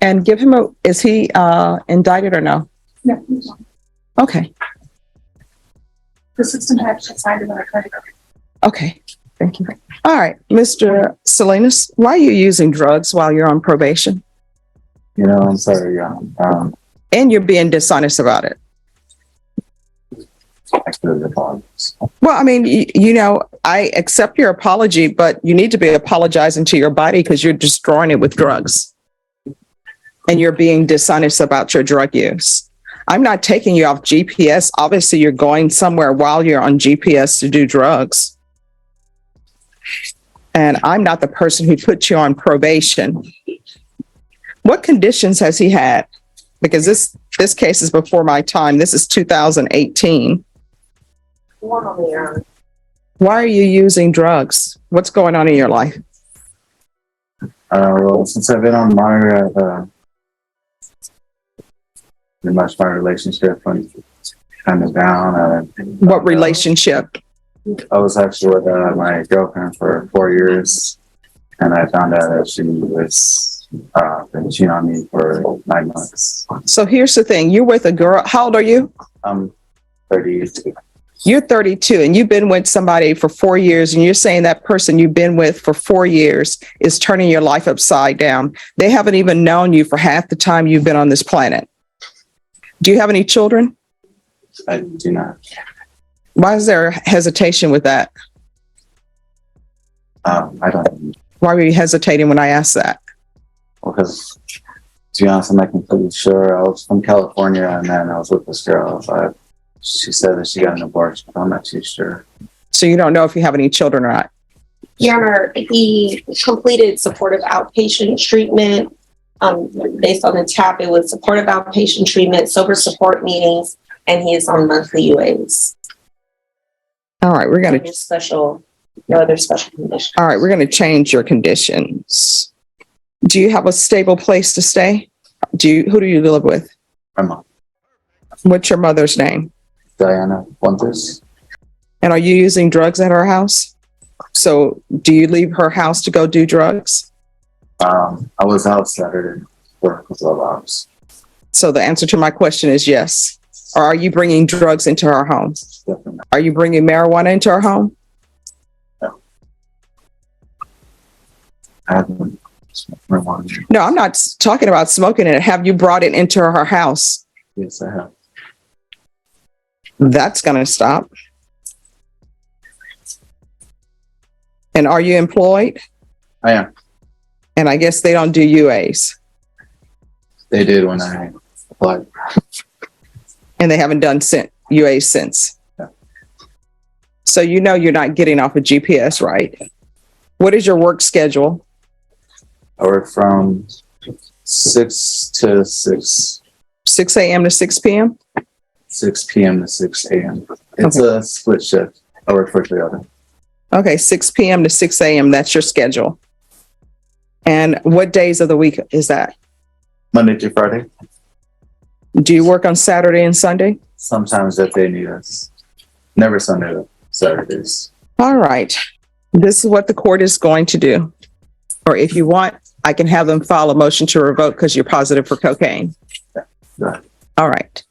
And give him is he indicted or no? No, he's not. Okay. The system had decided on a credit card. Okay. Thank you. All right. Mr. Salinas, why are you using drugs while you're on probation? I'm sorry. And you're being dishonest about it. Well, I mean, I accept your apology, but you need to be apologizing to your body because you're destroying it with drugs. And you're being dishonest about your drug use. I'm not taking you off GPS. Obviously, you're going somewhere while you're on GPS to do drugs. And I'm not the person who put you on probation. What conditions has he had? Because this case is before my time. This is 2018. Why are you using drugs? What's going on in your life? Well, since I've been on monitor, pretty much my relationship went kind of down. What relationship? I was actually with my girlfriend for 4 years, and I found out that she was been cheating on me for 9 months. So here's the thing. You're with a girl. How old are you? I'm 32. You're 32 and you've been with somebody for 4 years, and you're saying that person you've been with for 4 years is turning your life upside down. They haven't even known you for half the time you've been on this planet. Do you have any children? I do not. Why is there hesitation with that? I don't. Why were you hesitating when I asked that? Because, to be honest, I'm not completely sure. I was from California, and then I was with this girl. But she said that she got an abortion, but I'm not too sure. So you don't know if you have any children or not? Your Honor, he completed supportive outpatient treatment. Based on the TAP, it was supportive outpatient treatment, sober support meetings, and he is on monthly UAs. All right, we're going to no other special conditions. All right, we're going to change your conditions. Do you have a stable place to stay? Who do you live with? My mom. What's your mother's name? Diana Fuentes. And are you using drugs at her house? So do you leave her house to go do drugs? I was out Saturday for a couple of hours. So the answer to my question is yes. Or are you bringing drugs into her home? Definitely. Are you bringing marijuana into her home? No. I haven't smoked marijuana. No, I'm not talking about smoking it. Have you brought it into her house? Yes, I have. That's going to stop. And are you employed? I am. And I guess they don't do UAs. They did when I applied. And they haven't done UAs since. Yeah. So you're not getting off of GPS, right? What is your work schedule? I work from 6 to 6. 6 a.m. to 6 p.m.? 6 p.m. to 6 a.m. It's a split shift. I work for Toyota. Okay, 6 p.m. to 6 a.m. That's your schedule. And what days of the week is that? Monday through Friday. Do you work on Saturday and Sunday? Sometimes if they need us. Never Sunday, though. Saturdays. All right. This is what the court is going to do. Or if you want, I can have them file a motion to revoke because you're positive for cocaine. Yeah. All right.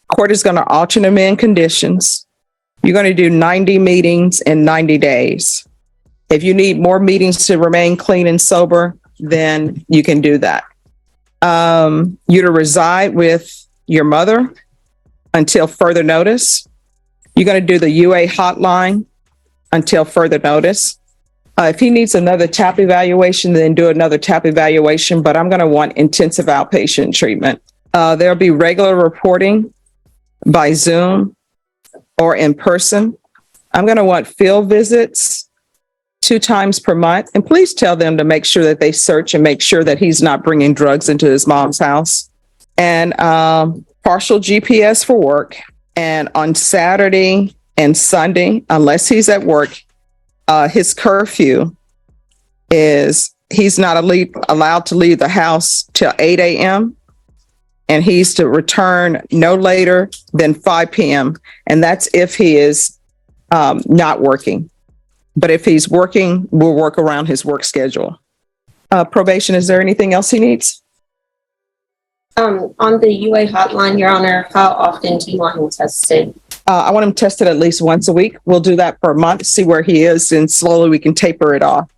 Court is going to alternate amend conditions. You're going to do 90 meetings in 90 days. If you need more meetings to remain clean and sober, then you can do that. You're to reside with your mother until further notice. You're going to do the UA hotline until further notice. If he needs another TAP evaluation, then do another TAP evaluation, but I'm going to want intensive outpatient treatment. There'll be regular reporting by Zoom or in person. I'm going to want field visits 2 times per month. And please tell them to make sure that they search and make sure that he's not bringing drugs into his mom's house. And partial GPS for work. And on Saturday and Sunday, unless he's at work, his curfew is he's not allowed to leave the house till 8 a.m. And he's to return no later than 5 p.m. And that's if he is not working. But if he's working, we'll work around his work schedule. Probation, is there anything else he needs? On the UA hotline, Your Honor, how often do you want him tested? I want him tested at least once a week. We'll do that for a month, see where he is, and slowly we can taper it off.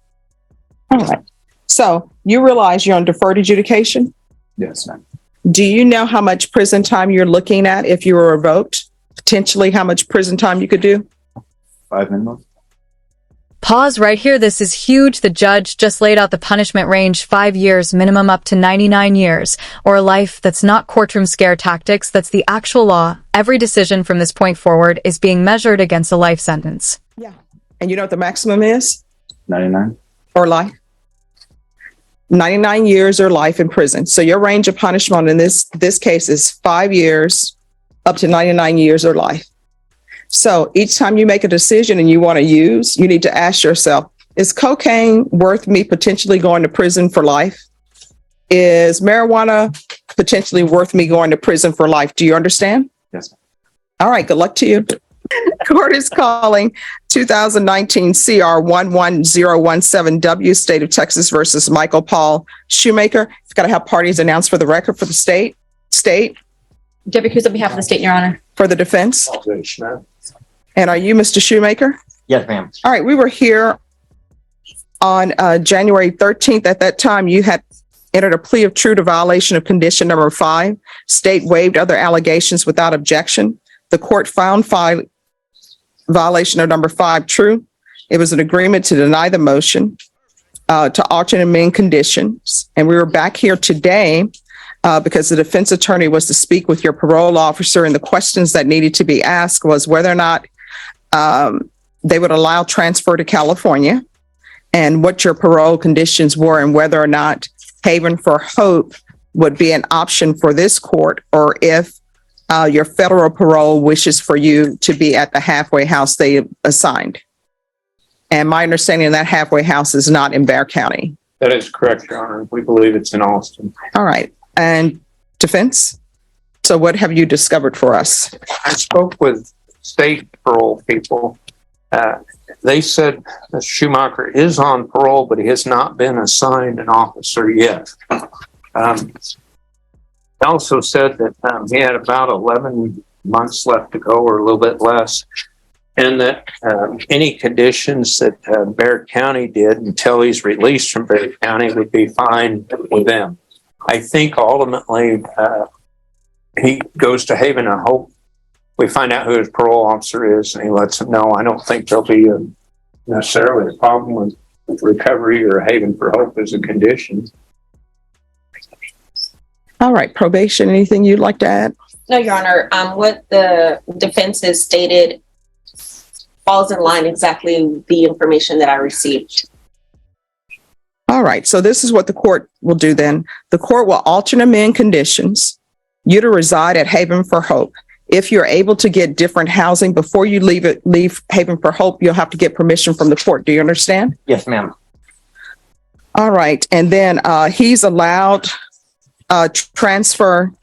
All right. So you realize you're on deferred adjudication? Yes, ma'am. Do you know how much prison time you're looking at if you were revoked? Potentially how much prison time you could do? 5 minimum. Pause right here. This is huge. The judge just laid out the punishment range, 5 years, minimum up to 99 years, or a life. That's not courtroom scare tactics. That's the actual law. Every decision from this point forward is being measured against a life sentence. Yeah. And you know what the maximum is? 99. Or life? 99 years or life in prison. So your range of punishment in this case is 5 years up to 99 years or life. So each time you make a decision and you want to use, you need to ask yourself, is cocaine worth me potentially going to prison for life? Is marijuana potentially worth me going to prison for life? Do you understand? Yes, ma'am. All right, good luck to you. Court is calling 2019 CR 11017W, State of Texas versus Michael Paul Shoemaker. You've got to have parties announced for the record for the state. Debbie Cruz on behalf of the state, Your Honor. For the defense. And are you Mr. Shoemaker? Yes, ma'am. All right, we were here on January 13th. At that time, you had entered a plea of true to violation of condition number 5. State waived other allegations without objection. The court found violation of number 5 true. It was an agreement to deny the motion to alter and amend conditions. And we were back here today because the defense attorney was to speak with your parole officer, and the questions that needed to be asked was whether or not they would allow transfer to California and what your parole conditions were, and whether or not Haven for Hope would be an option for this court, or if your federal parole wishes for you to be at the halfway house they assigned. And my understanding of that halfway house is not in Bexar County. That is correct, Your Honor. We believe it's in Austin. All right. And defense? So what have you discovered for us? I spoke with state parole people. They said Mr. Schumacher is on parole, but he has not been assigned an officer yet. He also said that he had about 11 months left to go, or a little bit less, and that any conditions that Bexar County did until he's released from Bexar County would be fine with them. I think ultimately he goes to Haven and Hope. We find out who his parole officer is, and he lets them know. I don't think there'll be necessarily a problem with recovery or Haven for Hope as a condition. All right. Probation, anything you'd like to add? No, Your Honor. What the defense has stated falls in line exactly with the information that I received. All right. So this is what the court will do then. The court will alter and amend conditions, you to reside at Haven for Hope. If you're able to get different housing before you leave Haven for Hope, you'll have to get permission from the court. Do you understand? Yes, ma'am. All right. And then he's allowed transfer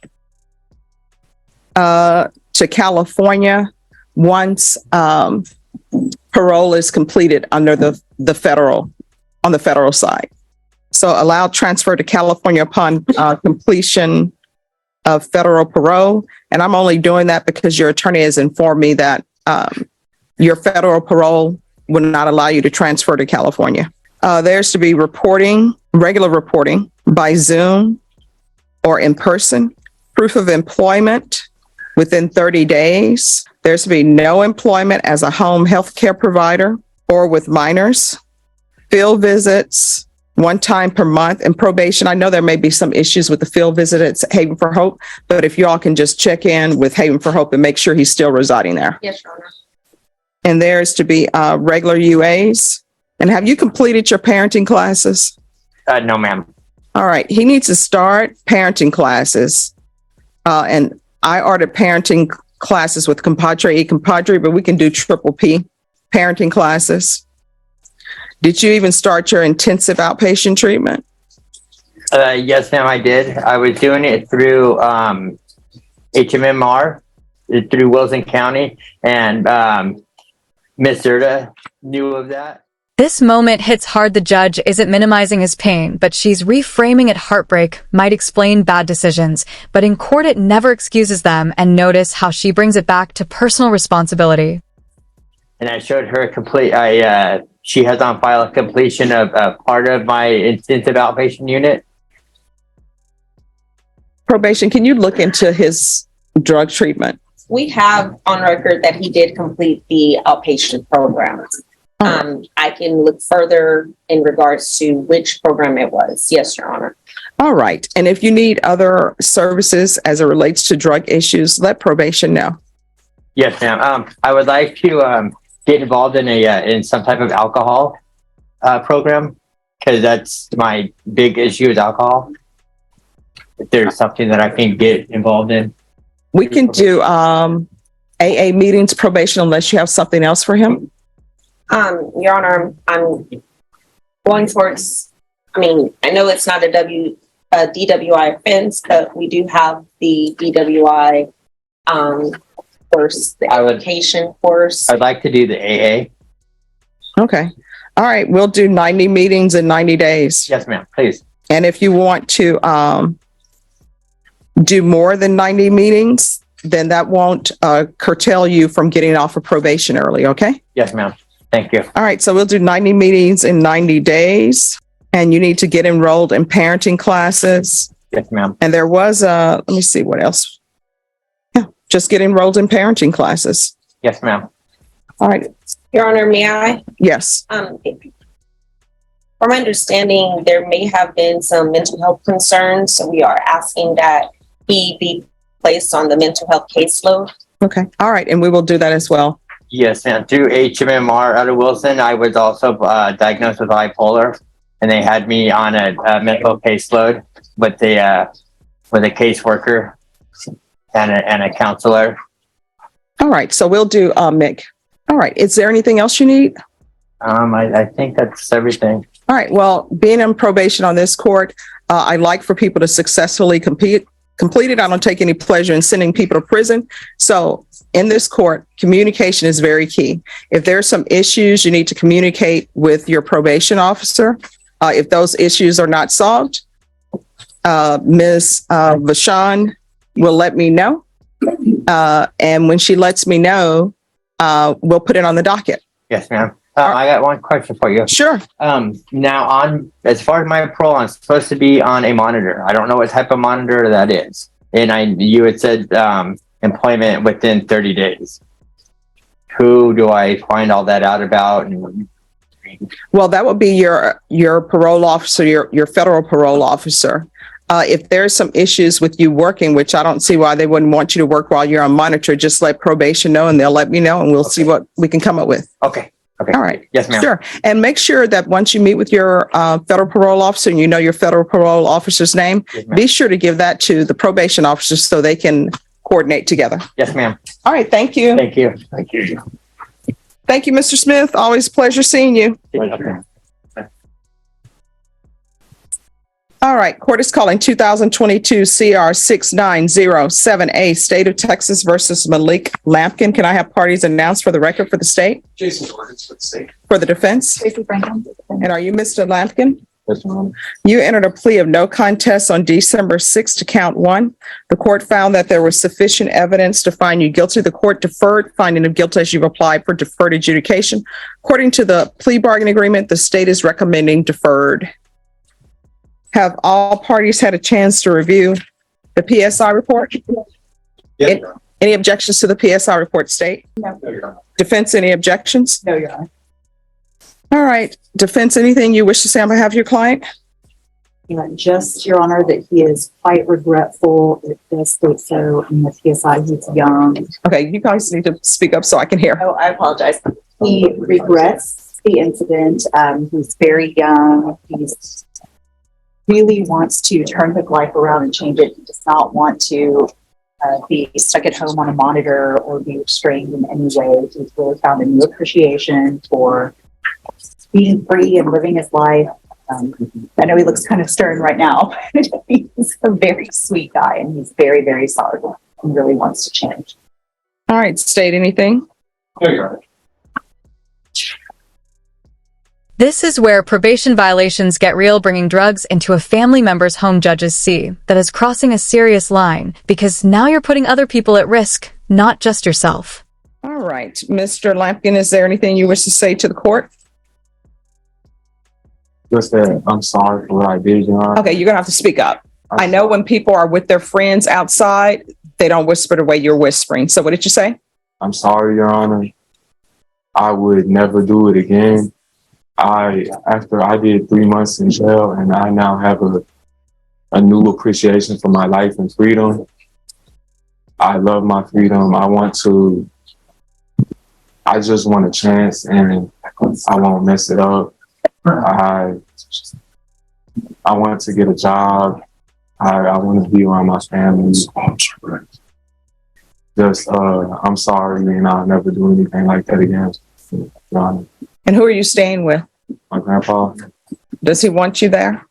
to California once parole is completed under the federal, on the federal side. So allowed transfer to California upon completion of federal parole. And I'm only doing that because your attorney has informed me that your federal parole would not allow you to transfer to California. There's to be reporting, regular reporting by Zoom or in person, proof of employment within 30 days. There's to be no employment as a home health care provider or with minors, field visits, 1 time per month, and probation. I know there may be some issues with the field visit at Haven for Hope, but if you all can just check in with Haven for Hope and make sure he's still residing there. Yes, Your Honor. And there's to be regular UAs. And have you completed your parenting classes? No, ma'am. All right. He needs to start parenting classes. And I ordered parenting classes with Compadre, but we can do triple P parenting classes. Did you even start your intensive outpatient treatment? Yes, ma'am, I did. I was doing it through HMMR, through Wilson County, and Miss Zerda knew of that. This moment hits hard. The judge isn't minimizing his pain, but she's reframing it. Heartbreak might explain bad decisions, but in court it never excuses them. And notice how she brings it back to personal responsibility. And I showed her she has on file a completion of part of my intensive outpatient unit. Probation, can you look into his drug treatment? We have on record that he did complete the outpatient program. I can look further in regards to which program it was. Yes, Your Honor. All right. And if you need other services as it relates to drug issues, let probation know. Yes, ma'am. I would like to get involved in some type of alcohol program, because that's my big issue is alcohol. If there's something that I can get involved in. We can do AA meetings, probation, unless you have something else for him. Your Honor, I'm going towards, I know it's not a DWI offense, but we do have the DWI course, the application course. I'd like to do the AA. Okay. All right. We'll do 90 meetings in 90 days. Yes, ma'am, please. And if you want to do more than 90 meetings, then that won't curtail you from getting off of probation early. Okay. Yes, ma'am. Thank you. All right. So we'll do 90 meetings in 90 days, and you need to get enrolled in parenting classes. Yes, ma'am. And there was let me see what else. Yeah. Just get enrolled in parenting classes. Yes, ma'am. All right. Your Honor, may I? Yes. From my understanding, there may have been some mental health concerns, so we are asking that he be placed on the mental health caseload. Okay. All right. And we will do that as well. Yes, ma'am. Through HMMR out of Wilson, I was also diagnosed with bipolar, and they had me on a mental caseload with a caseworker and a counselor. All right. So we'll do Mick. All right. Is there anything else you need? I think that's everything. All right. Well, being in probation on this court, I like for people to successfully complete it. I don't take any pleasure in sending people to prison. So in this court, communication is very key. If there are some issues, you need to communicate with your probation officer. If those issues are not solved, Ms. Vashon will let me know. And when she lets me know, we'll put it on the docket. Yes, ma'am. I got one question for you. Sure. Now as far as my parole, I'm supposed to be on a monitor. I don't know what type of monitor that is. And you had said employment within 30 days. Who do I find all that out about? Well, that would be your parole officer, your federal parole officer. If there's some issues with you working, which I don't see why they wouldn't want you to work while you're on monitor, just let probation know and they'll let me know and we'll see what we can come up with. Okay. All right. Yes, ma'am. Sure. And make sure that once you meet with your federal parole officer and you know your federal parole officer's name, Yes, ma'am. be sure to give that to the probation officer so they can coordinate together. Yes, ma'am. All right. Thank you. Thank you. Thank you. Thank you, Mr. Smith. Always a pleasure seeing you. Okay. All right. Court is calling 2022 CR 6907A, State of Texas versus Malik Lampkin. Can I have parties announced for the record for the state? Jason Jorgens for the state. For the defense? Tracy Franklin. And are you Mr. Lampkin? Yes, ma'am. You entered a plea of no contest on December 6th to count one. The court found that there was sufficient evidence to find you guilty. The court deferred finding of guilt as you've applied for deferred adjudication. According to the plea bargaining agreement, the state is recommending deferred. Have all parties had a chance to review the PSI report? Yeah. Any objections to the PSI report, state? No, Your Honor. Defense, any objections? No, Your Honor. All right. Defense, anything you wish to say on behalf of your client? Just, Your Honor, that he is quite regretful. It does state so in the PSI. He's young. Okay, you guys need to speak up so I can hear. Oh, I apologize. He regrets the incident. He's very young. He's really wants to turn his life around and change it. He does not want to be stuck at home on a monitor or be restrained in any way. He's really found a new appreciation for being free and living his life. I know he looks kind of stern right now, but he's a very sweet guy and he's very, very solid and really wants to change. All right, state anything? No, Your Honor. This is where probation violations get real, bringing drugs into a family member's home. Judges see that as crossing a serious line because now you're putting other people at risk, not just yourself. All right, Mr. Lampkin, is there anything you wish to say to the court? Just that I'm sorry for what I did, Your Honor. Okay, you're gonna have to speak up. I know when people are with their friends outside, they don't whisper the way you're whispering. So what did you say? I'm sorry, Your Honor. I would never do it again. After I did 3 months in jail, and I now have a new appreciation for my life and freedom. I love my freedom. I just want a chance, and I won't mess it up. I want to get a job. I want to be around my family. I'm sorry, and I'll never do anything like that again. Your Honor. And who are you staying with? My grandpa? Does he want you there?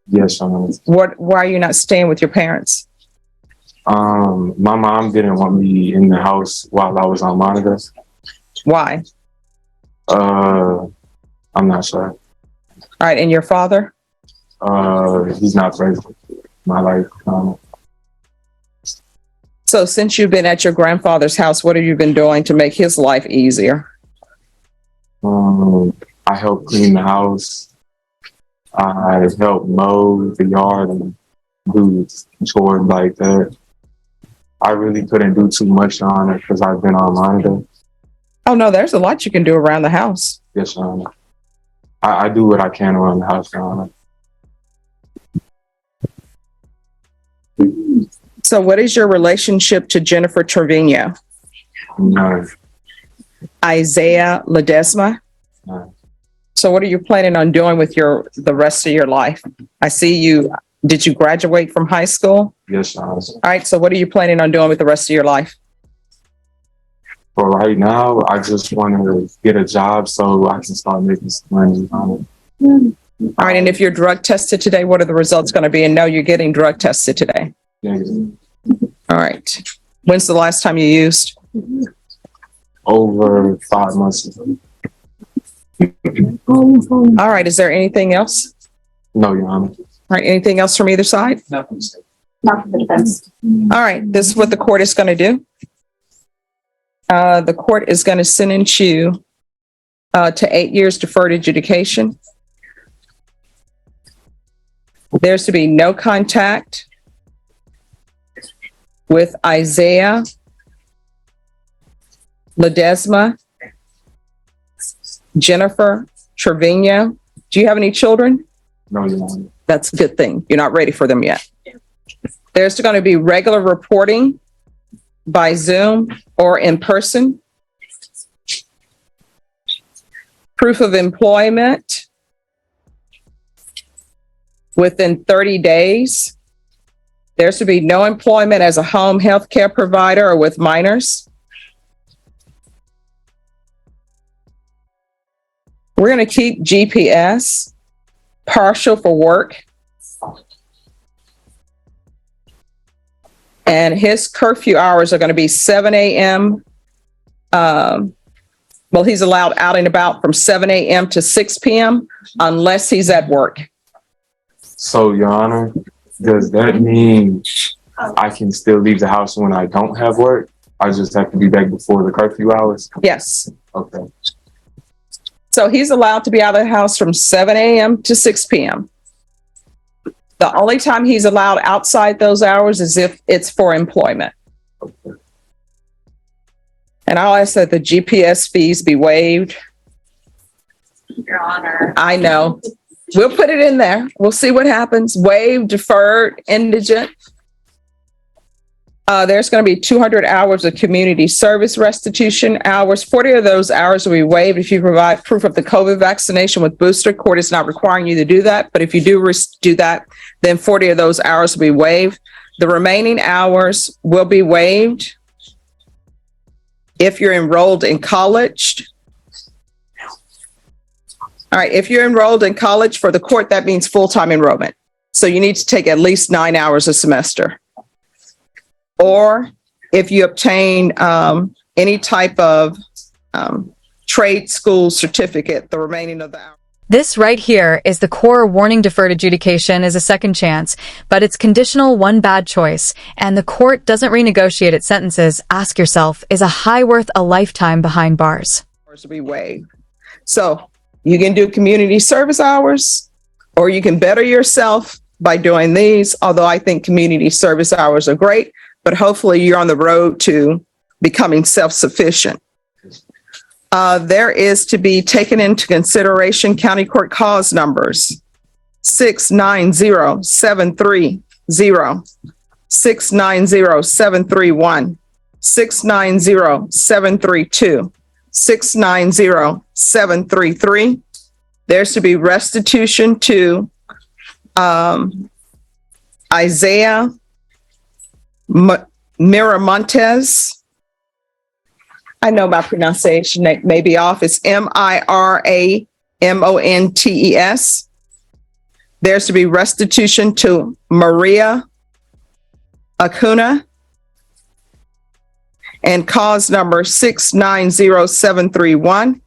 Yes, Your Honor. Why are you not staying with your parents? My mom didn't want me in the house while I was on monitor. Why? I'm not sure. All right, and your father? He's not present in my life. So since you've been at your grandfather's house, what have you been doing to make his life easier? I help clean the house. I help mow the yard and do chores like that. I really couldn't do too much on it because I've been on monitor. Oh, no, there's a lot you can do around the house. Yes, Your Honor. I do what I can around the house, Your Honor. So what is your relationship to Jennifer Trevino? No. Isaiah Ledesma? No. So what are you planning on doing with the rest of your life? I see you, did you graduate from high school? Yes, Your Honor. All right, so what are you planning on doing with the rest of your life? For right now, I just want to get a job so I can start making some money. All right, and if you're drug tested today, what are the results going to be? And no, you're getting drug tested today. All right. When's the last time you used? Over 5 months ago. All right, is there anything else? No, Your Honor. All right, anything else from either side? Nothing. Not from the defense. All right, this is what the court is going to do. The court is going to sentence you to 8 years deferred adjudication. There's to be no contact with Isaiah Ledesma, Jennifer Trevino. Do you have any children? No, Your Honor. That's a good thing. You're not ready for them yet. There's going to be regular reporting by Zoom or in person. Proof of employment within 30 days. There's to be no employment as a home health care provider or with minors. We're going to keep GPS partial for work. And his curfew hours are going to be 7 a.m. Well, he's allowed out and about from 7 a.m. to 6 p.m. unless he's at work. So, Your Honor, does that mean I can still leave the house when I don't have work? I just have to be back before the curfew hours? Yes. Okay. So he's allowed to be out of the house from 7 a.m. to 6 p.m. The only time he's allowed outside those hours is if it's for employment. Okay. And I'll ask that the GPS fees be waived. Your Honor. I know. We'll put it in there. We'll see what happens. Waived, deferred, indigent. There's going to be 200 hours of community service restitution hours. 40 of those hours will be waived if you provide proof of the COVID vaccination with booster. Court is not requiring you to do that, but if you do do that, then 40 of those hours will be waived. The remaining hours will be waived if you're enrolled in college. All right, if you're enrolled in college for the court, that means full-time enrollment. So you need to take at least 9 hours a semester. Or if you obtain any type of trade school certificate, the remaining of the hours. This right here is the core warning. Deferred adjudication is a second chance, but it's conditional. One bad choice, and the court doesn't renegotiate its sentences. Ask yourself, is a high worth a lifetime behind bars? To be waived. So you can do community service hours, or you can better yourself by doing these, although I think community service hours are great, but hopefully you're on the road to becoming self-sufficient. There is to be taken into consideration county court cause numbers 690-730, 690-731, 690-732, 690-733. There's to be restitution to Isaiah Miramontes. I know my pronunciation may be off. It's Miramontes. There's to be restitution to Maria Acuna. And cause number 690-731.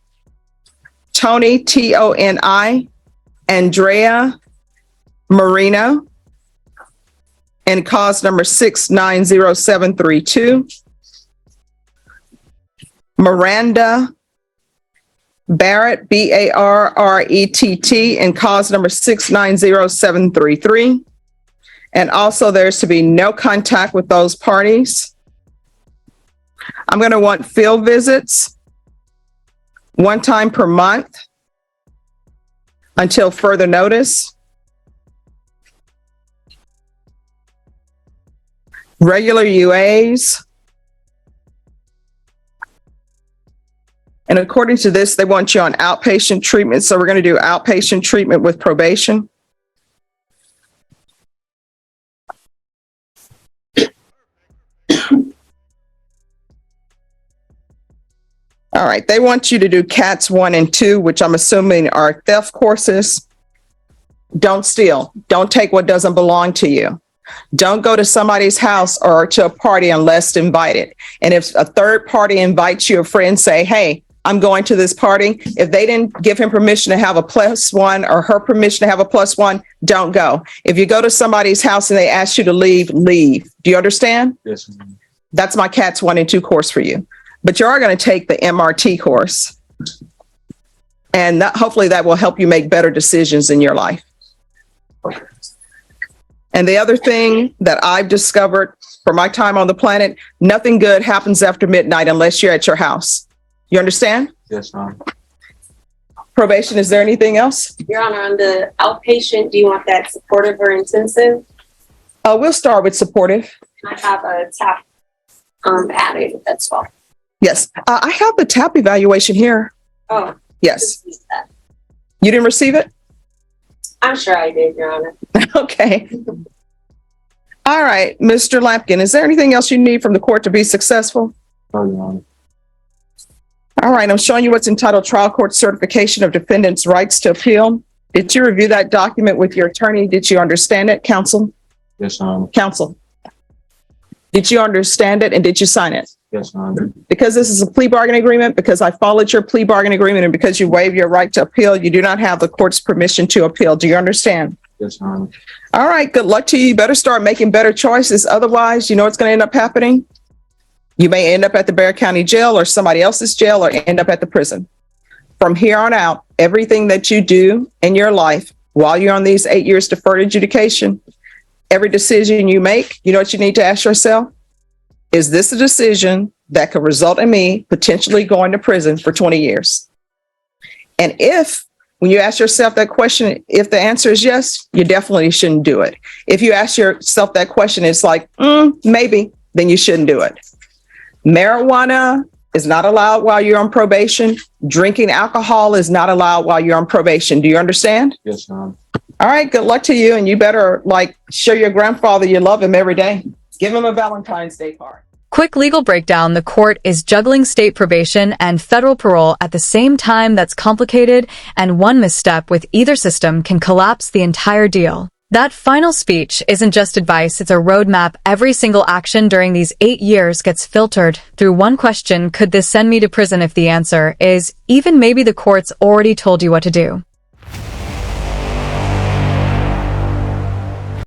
Tony, Toni, Andrea Marino. And cause number 690-732. Miranda Barrett, Barrett, and cause number 690-733. And also there's to be no contact with those parties. I'm going to want field visits one time per month until further notice. Regular UAs. And according to this, they want you on outpatient treatment. So we're going to do outpatient treatment with probation. All right, they want you to do CATS 1 and 2, which I'm assuming are theft courses. Don't steal. Don't take what doesn't belong to you. Don't go to somebody's house or to a party unless invited. And if a third party invites you, a friend, say, hey, I'm going to this party. If they didn't give him permission to have a +1 or her permission to have a +1, don't go. If you go to somebody's house and they ask you to leave, leave. Do you understand? Yes, ma'am. That's my CATS 1 and 2 course for you. But you are going to take the MRT course. And hopefully that will help you make better decisions in your life. And the other thing that I've discovered for my time on the planet, nothing good happens after midnight unless you're at your house. You understand? Yes, ma'am. Probation, is there anything else? Your Honor, on the outpatient, do you want that supportive or intensive? We'll start with supportive. I have a TAP added as well. Yes, I have the TAP evaluation here. Oh. Yes. You didn't receive it? I'm sure I did, Your Honor. Okay. All right, Mr. Lampkin, is there anything else you need from the court to be successful? No, Your Honor. All right, I'm showing you what's entitled Trial Court Certification of Defendant's Rights to Appeal. Did you review that document with your attorney? Did you understand it, counsel? Yes, Your Honor. Counsel, did you understand it and did you sign it? Yes, Your Honor. Because this is a plea bargain agreement, because I followed your plea bargain agreement, and because you waive your right to appeal, you do not have the court's permission to appeal. Do you understand? Yes, Your Honor. All right, good luck to you. You better start making better choices. Otherwise, you know what's going to end up happening? You may end up at the Bexar County Jail or somebody else's jail or end up at the prison. From here on out, everything that you do in your life while you're on these 8 years deferred adjudication, every decision you make, you know what you need to ask yourself? Is this a decision that could result in me potentially going to prison for 20 years? And if, when you ask yourself that question, if the answer is yes, you definitely shouldn't do it. If you ask yourself that question, it's like, maybe, then you shouldn't do it. Marijuana is not allowed while you're on probation. Drinking alcohol is not allowed while you're on probation. Do you understand? Yes, Your Honor. All right, good luck to you. And you better show your grandfather you love him every day. Give him a Valentine's Day card. Quick legal breakdown. The court is juggling state probation and federal parole at the same time. That's complicated, and one misstep with either system can collapse the entire deal. That final speech isn't just advice, it's a roadmap. Every single action during these 8 years gets filtered through one question: could this send me to prison? If the answer is even maybe, the court's already told you what to do.